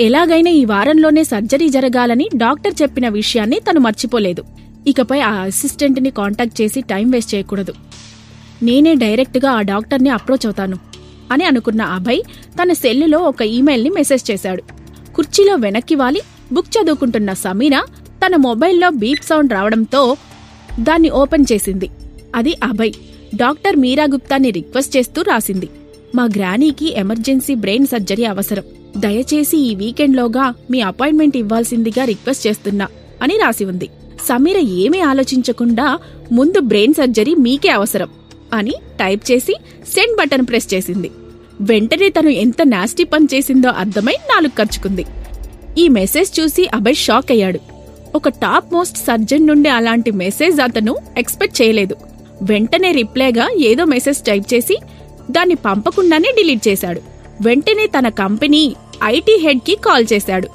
ఎలాగైనా ఈ వారంలోనే సర్జరీ జరగాలని డాక్టర్ చెప్పిన విషయాన్ని తను మర్చిపోలేదు. ఇకపై ఆ అసిస్టెంట్ని కాంటాక్ట్ చేసి టైం వేస్ట్ చేయకూడదు. నేనే డైరెక్ట్గా ఆ డాక్టర్ని అప్రోచ్ అవుతాను అని అనుకున్న అభయ్ తన సెల్లులో ఒక ఈమెయిల్ని మెసేజ్ చేశాడు. కుర్చీలో వెనక్కి వాలి బుక్ చదువుకుంటున్న సమీర తన మొబైల్లో బీప్ సౌండ్ రావడంతో దాన్ని ఓపెన్ చేసింది. అది అభయ్ డాక్టర్ మీరా గుప్తాని రిక్వెస్ట్ చేస్తూ రాసింది. మా గ్రానీకి ఎమర్జెన్సీ బ్రెయిన్ సర్జరీ అవసరం. దయచేసి ఈ వీకెండ్లోగా మీ అపాయింట్మెంట్ ఇవ్వాల్సిందిగా రిక్వెస్ట్ చేస్తున్నా అని రాసి ఉంది. సమీర ఏమీ ఆలోచించకుండా ముందు బ్రెయిన్ సర్జరీ మీకే అవసరం అని టైప్ చేసి సెండ్ బటన్ ప్రెస్ చేసింది. వెంటనే తను ఎంత నాస్టీ పని చేసిందో అర్థమై నాలుగు ఖర్చుకుంది. ఈ మెసేజ్ చూసి అభయ్ షాక్ అయ్యాడు. ఒక టాప్ మోస్ట్ సర్జన్ నుండి అలాంటి మెసేజ్ అతను ఎక్స్పెక్ట్ చేయలేదు. వెంటనే రిప్లైగా ఏదో మెసేజ్ టైప్ చేసి దాన్ని పంపకుండానే డిలీట్ చేశాడు. వెంటనే తన కంపెనీ ఐటీ హెడ్ కి కాల్ చేశాడు.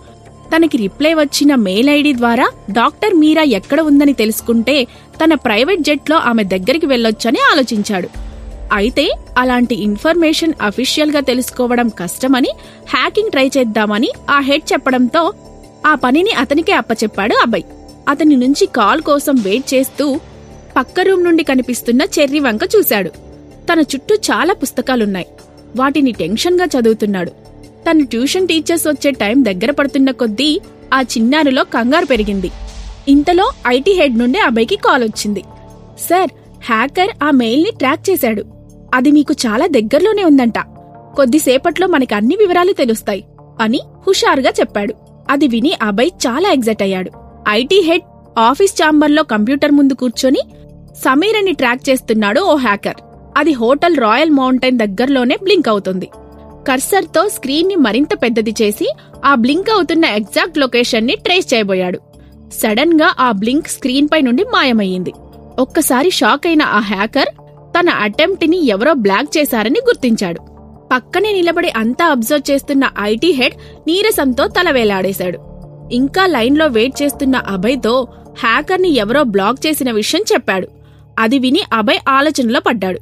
తనకి రిప్లై వచ్చిన మెయిల్ ఐడి ద్వారా డాక్టర్ మీరా ఎక్కడ ఉందని తెలుసుకుంటే తన ప్రైవేట్ జెట్లో ఆమె దగ్గరికి వెళ్ళొచ్చని ఆలోచించాడు. అయితే అలాంటి ఇన్ఫర్మేషన్ అఫీషియల్ గా తెలుసుకోవడం కష్టమని హ్యాకింగ్ ట్రై చేద్దామని ఆ హెడ్ చెప్పడంతో ఆ పనిని అతనికే అప్పచెప్పాడు అభయ్. అతని నుంచి కాల్ కోసం వెయిట్ చేస్తూ పక్క రూమ్ నుండి కనిపిస్తున్న చెర్రీ వంక చూశాడు. తన చుట్టూ చాలా పుస్తకాలున్నాయి. వాటిని టెన్షన్ గా చదువుతున్నాడు. తన ట్యూషన్ టీచర్స్ వచ్చే టైం దగ్గర పడుతున్న కొద్దీ ఆ చిన్నారిలో కంగారు పెరిగింది. ఇంతలో ఐటీ హెడ్ నుండి అభయ్కి కాల్ వచ్చింది. సార్, హ్యాకర్ ఆ మెయిల్ని ట్రాక్ చేశాడు. అది మీకు చాలా దగ్గరలోనే ఉందంట. కొద్దిసేపట్లో మనకి అన్ని వివరాలు తెలుస్తాయి అని హుషారుగా చెప్పాడు. అది విని అభయ్ చాలా ఎగ్జైట్ అయ్యాడు. ఐటీ హెడ్ ఆఫీస్ ఛాంబర్లో కంప్యూటర్ ముందు కూర్చొని సమీరని ట్రాక్ చేస్తున్నాడు ఓ హ్యాకర్. అది హోటల్ రాయల్ మౌంటైన్ దగ్గరలోనే బ్లింక్ అవుతుంది. కర్సర్తో స్క్రీన్ని మరింత పెద్దది చేసి ఆ బ్లింక్ అవుతున్న ఎగ్జాక్ట్ లొకేషన్ని ట్రేస్ చేయబోయాడు. సడన్ గా ఆ బ్లింక్ స్క్రీన్ పై నుండి మాయమయ్యింది. ఒక్కసారి షాక్ అయిన ఆ హ్యాకర్ తన అటెంప్ట్ ని ఎవరో బ్లాక్ చేశారని గుర్తించాడు. పక్కనే నిలబడి అంతా అబ్జర్వ్ చేస్తున్న ఐటీ హెడ్ నీరసంతో తల వేలాడేశాడు. ఇంకా లైన్లో వెయిట్ చేస్తున్న అభయ్తో హ్యాకర్ని ఎవరో బ్లాక్ చేసిన విషయం చెప్పాడు. అది విని అభయ్ ఆలోచనలో పడ్డాడు.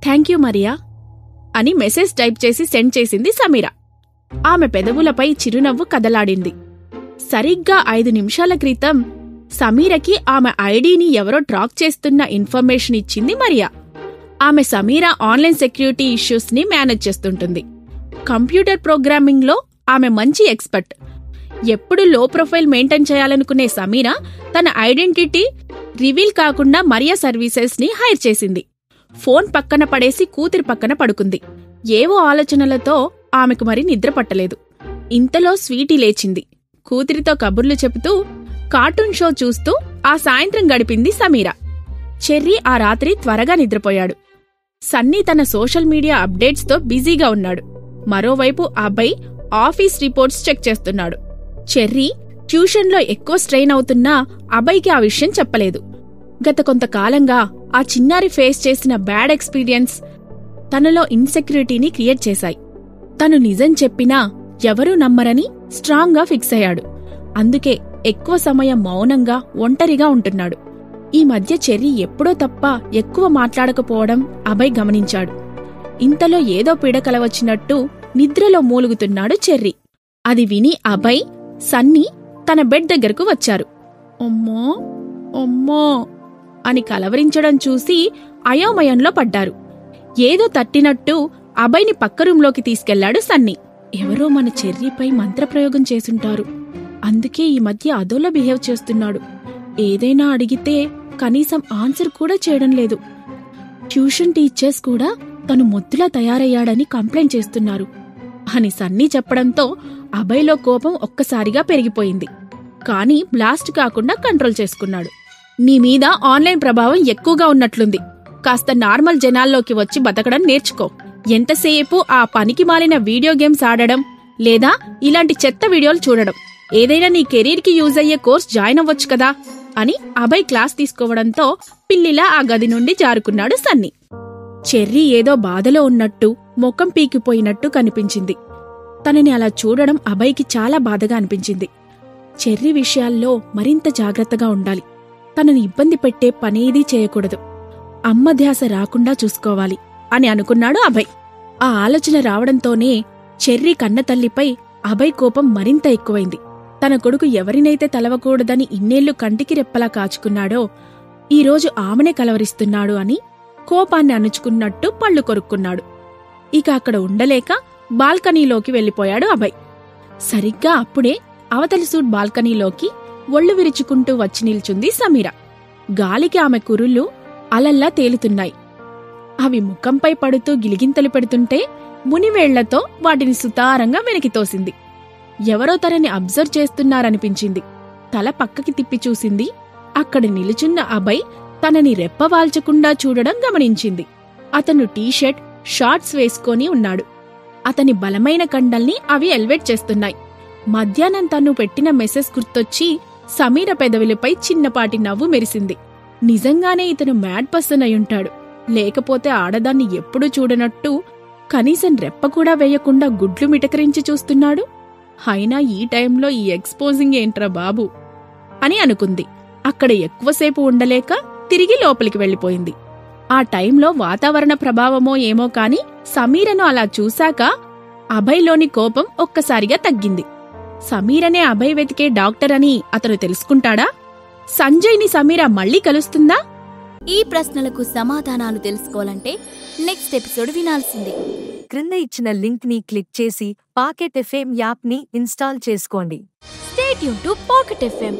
థ్యాంక్ యూ మరియా అని మెసేజ్ టైప్ చేసి సెండ్ చేసింది సమీర. ఆమె పెదవులపై చిరునవ్వు కదలాడింది. సరిగ్గా 5 నిమిషాల క్రితం సమీరకి ఆమె ఐడీని ఎవరో ట్రాక్ చేస్తున్న ఇన్ఫర్మేషన్ ఇచ్చింది మరియా. ఆమె సమీర ఆన్లైన్ సెక్యూరిటీ ఇష్యూస్ ని మేనేజ్ చేస్తుంటుంది. కంప్యూటర్ ప్రోగ్రామింగ్లో ఆమె మంచి ఎక్స్పర్ట్. ఎప్పుడు లో ప్రొఫైల్ మెయింటైన్ చేయాలనుకునే సమీర తన ఐడెంటిటీ రివీల్ కాకుండా మరియా సర్వీసెస్ ని హైర్ చేసింది. ఫోన్ పక్కన పడేసి కూతురి పక్కన పడుకుంది. ఏవో ఆలోచనలతో ఆమెకు మరి నిద్ర పట్టలేదు. ఇంతలో స్వీటీ లేచింది. కూతురితో కబుర్లు చెబుతూ కార్టూన్ షో చూస్తూ ఆ సాయంత్రం గడిపింది సమీర. చెర్రీ ఆ రాత్రి త్వరగా నిద్రపోయాడు. సన్నీ తన సోషల్ మీడియా అప్డేట్స్తో బిజీగా ఉన్నాడు. మరోవైపు అభయ్ ఆఫీస్ రిపోర్ట్స్ చెక్ చేస్తున్నాడు. చెర్రీ ట్యూషన్లో ఎక్కువ స్ట్రెయిన్ అవుతున్నా అభయ్కి ఆ విషయం చెప్పలేదు. గత కొంతకాలంగా ఆ చిన్నారి ఫేస్ చేసిన బ్యాడ్ ఎక్స్పీరియన్స్ తనలో ఇన్సెక్యూరిటీని క్రియేట్ చేశాయి. తను నిజం చెప్పినా ఎవరూ నమ్మరని స్ట్రాంగ్గా ఫిక్స్ అయ్యాడు. అందుకే ఎక్కువ సమయం మౌనంగా ఒంటరిగా ఉంటున్నాడు. ఈ మధ్య చెర్రీ ఎప్పుడో తప్ప ఎక్కువ మాట్లాడకపోవడం అభయ్ గమనించాడు. ఇంతలో ఏదో పీడకల వచ్చినట్టు నిద్రలో మూలుగుతున్నాడు చెర్రీ. అది విని అభయ్, సన్నీ తన బెడ్ దగ్గరకు వచ్చారు. అమ్మో అమ్మో అని కలవరించడం చూసి అయోమయంలో పడ్డారు. ఏదో తట్టినట్టు అభయ్ని పక్క రూంలోకి తీసుకెళ్లాడు సన్నీ. ఎవరో మన చెర్రీపై మంత్రప్రయోగం చేసుంటారు. అందుకే ఈ మధ్య అదోలా బిహేవ్ చేస్తున్నాడు. ఏదైనా అడిగితే కనీసం ఆన్సర్ కూడా చేయడం లేదు. ట్యూషన్ టీచర్స్ కూడా తను మొద్దులా తయారయ్యాడని కంప్లైంట్ చేస్తున్నారు అని సన్నీ చెప్పడంతో అభయ్లో కోపం ఒక్కసారిగా పెరిగిపోయింది. కాని బ్లాస్ట్ కాకుండా కంట్రోల్ చేసుకున్నాడు. నీ మీద ఆన్లైన్ ప్రభావం ఎక్కువగా ఉన్నట్లుంది. కాస్త నార్మల్ జనాల్లోకి వచ్చి బతకడం నేర్చుకో. ఎంతసేపు ఆ పనికి మాలిన వీడియో గేమ్స్ ఆడడం లేదా ఇలాంటి చెత్త వీడియోలు చూడడం. ఏదైనా నీ కెరీర్కి యూజ్ అయ్యే కోర్స్ జాయిన్ అవ్వచ్చు కదా అని అభయ్ క్లాస్ తీసుకోవడంతో పిల్లిలా ఆ గది నుండి జారుకున్నాడు సన్నీ. చెర్రీ ఏదో బాధలో ఉన్నట్టు ముఖం పీకిపోయినట్టు కనిపించింది. తనని అలా చూడడం అభయ్కి చాలా బాధగా అనిపించింది. చెర్రీ విషయాల్లో మరింత జాగ్రత్తగా ఉండాలి. తనని ఇబ్బంది పెట్టే పనేదీ చేయకూడదు. అమ్మ ధ్యాస రాకుండా చూసుకోవాలి అని అనుకున్నాడు అభయ్. ఆ ఆలోచన రావడంతోనే చెర్రీ కన్నతల్లిపై అభయ్ కోపం మరింత ఎక్కువైంది. తన కొడుకు ఎవరినైతే తలవకూడదని ఇన్నేళ్లు కంటికి రెప్పలా కాచుకున్నాడో ఈరోజు ఆమెనే కలవరిస్తున్నాడు అని కోపాన్ని అణుచుకున్నట్టు పళ్ళు కొరుక్కున్నాడు. ఇక అక్కడ ఉండలేక బాల్కనీలోకి వెళ్లిపోయాడు అభయ్. సరిగ్గా అప్పుడే అవతలి సూట్ బాల్కనీలోకి ఒళ్ళు విరుచుకుంటూ వచ్చి నిల్చుంది సమీర. గాలికి ఆమె కురుళ్ళు అలల్లా తేలుతున్నాయి. అవి ముఖంపై పడుతూ గిలిగింతలు పెడుతుంటే మునివేళ్లతో వాటిని సుతారంగా వెనక్కి తోసింది. ఎవరో తనని అబ్జర్వ్ చేస్తున్నారనిపించింది. తల పక్కకి తిప్పి చూసింది. అక్కడ నిలుచున్న అభయ్ తనని రెప్పవాల్చకుండా చూడడం గమనించింది. అతను టీషర్ట్, షార్ట్స్ వేసుకొని ఉన్నాడు. అతని బలమైన కండల్ని అవి ఎల్వేట్ చేస్తున్నాయి. మధ్యాహ్నం తను పెట్టిన మెసేజ్ గుర్తొచ్చి సమీర పెదవులపై చిన్నపాటి నవ్వు మెరిసింది. నిజంగానే ఇతను మ్యాడ్ పర్సన్ అయ్యుంటాడు. లేకపోతే ఆడదాన్ని ఎప్పుడూ చూడనట్టు కనీసం రెప్పకూడా వేయకుండా గుడ్లు మిటకరించి చూస్తున్నాడు. అయినా ఈ టైంలో ఈ ఎక్స్పోజింగ్ ఏంట్రా బాబు అని అనుకుంది. అక్కడ ఎక్కువసేపు ఉండలేక తిరిగి లోపలికి వెళ్ళిపోయింది. ఆ టైంలో వాతావరణ ప్రభావమో ఏమో కాని సమీరను అలా చూశాక అభయ్లోని కోపం ఒక్కసారిగా తగ్గింది. సమీరనే అభయ్ వెతికే డాక్టర్ అని అతను తెలుసుకుంటాడా? సంజయ్ని సమీర మళ్లీ కలుస్తుందా? ఈ ప్రశ్నలకు సమాధానాలు తెలుసుకోవాలంటే నెక్స్ట్ ఎపిసోడ్ వినాల్సిందే. క్రింద ఇచ్చిన లింక్ ని క్లిక్ చేసి పాకెట్ ఎఫ్ఎం యాప్ ని ఇన్స్టాల్ చేసుకోండి. Stay tune to pocket FM.